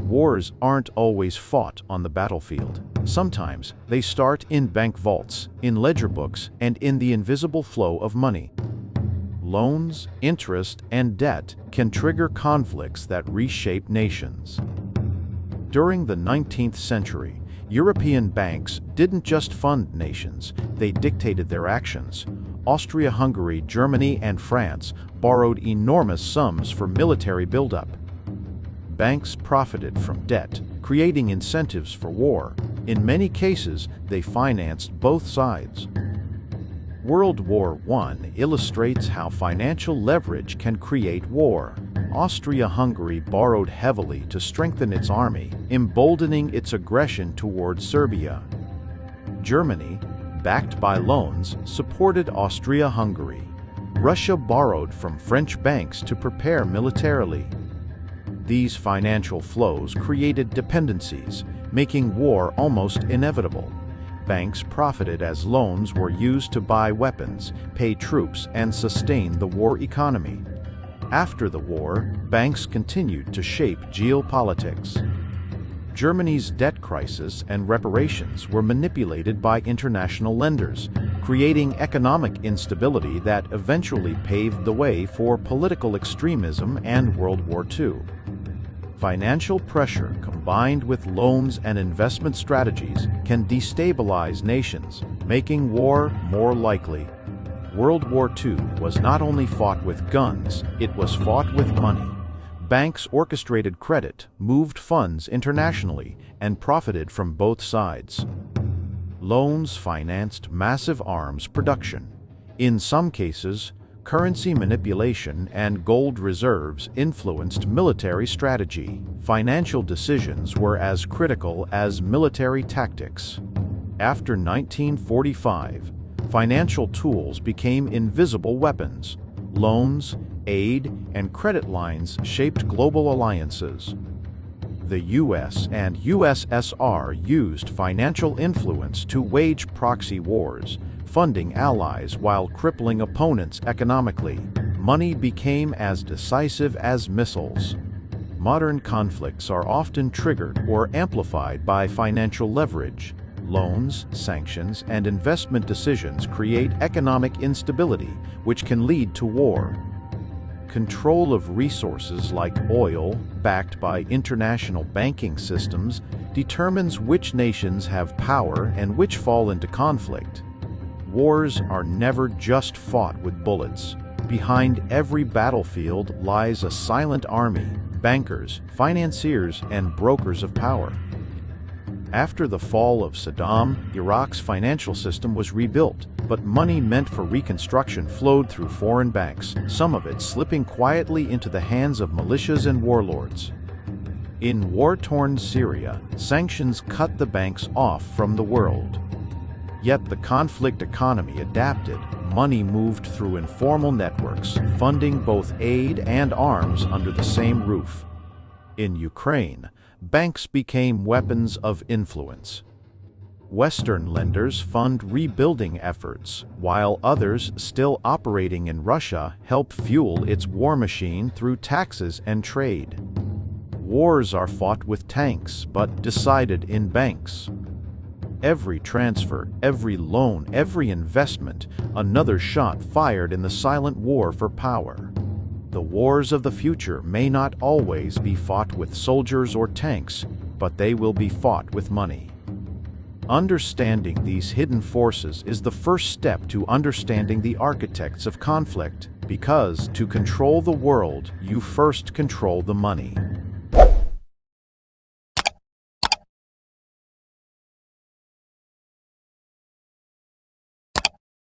Wars aren't always fought on the battlefield. Sometimes they start in bank vaults, in ledger books, and in the invisible flow of money. Loans, interest, and debt can trigger conflicts that reshape nations. During the 19th century, European banks didn't just fund nations, they dictated their actions. Austria-Hungary, Germany, and France borrowed enormous sums for military buildup. Banks profited from debt, creating incentives for war. In many cases, they financed both sides. World War I illustrates how financial leverage can create war. Austria-Hungary borrowed heavily to strengthen its army, emboldening its aggression toward Serbia. Germany, backed by loans, supported Austria-Hungary. Russia borrowed from French banks to prepare militarily. These financial flows created dependencies, making war almost inevitable. Banks profited as loans were used to buy weapons, pay troops, and sustain the war economy. After the war, banks continued to shape geopolitics. Germany's debt crisis and reparations were manipulated by international lenders, creating economic instability that eventually paved the way for political extremism and World War II. Financial pressure combined with loans and investment strategies can destabilize nations, making war more likely. World War II was not only fought with guns, it was fought with money. Banks orchestrated credit, moved funds internationally, and profited from both sides. Loans financed massive arms production. In some cases, currency manipulation and gold reserves influenced military strategy. Financial decisions were as critical as military tactics. After 1945, financial tools became invisible weapons. Loans, aid, and credit lines shaped global alliances. The US and USSR used financial influence to wage proxy wars, funding allies while crippling opponents economically. Money became as decisive as missiles. Modern conflicts are often triggered or amplified by financial leverage. Loans, sanctions, and investment decisions create economic instability, which can lead to war. Control of resources like oil, backed by international banking systems, determines which nations have power and which fall into conflict. Wars are never just fought with bullets. Behind every battlefield lies a silent army, bankers, financiers, and brokers of power. After the fall of Saddam, Iraq's financial system was rebuilt, but money meant for reconstruction flowed through foreign banks, some of it slipping quietly into the hands of militias and warlords. In war-torn Syria, sanctions cut the banks off from the world. Yet the conflict economy adapted. Money moved through informal networks, funding both aid and arms under the same roof. In Ukraine, banks became weapons of influence. Western lenders fund rebuilding efforts, while others still operating in Russia help fuel its war machine through taxes and trade. Wars are fought with tanks, but decided in banks. Every transfer, every loan, every investment, another shot fired in the silent war for power. The wars of the future may not always be fought with soldiers or tanks, but they will be fought with money. Understanding these hidden forces is the first step to understanding the architects of conflict, because to control the world, you first control the money.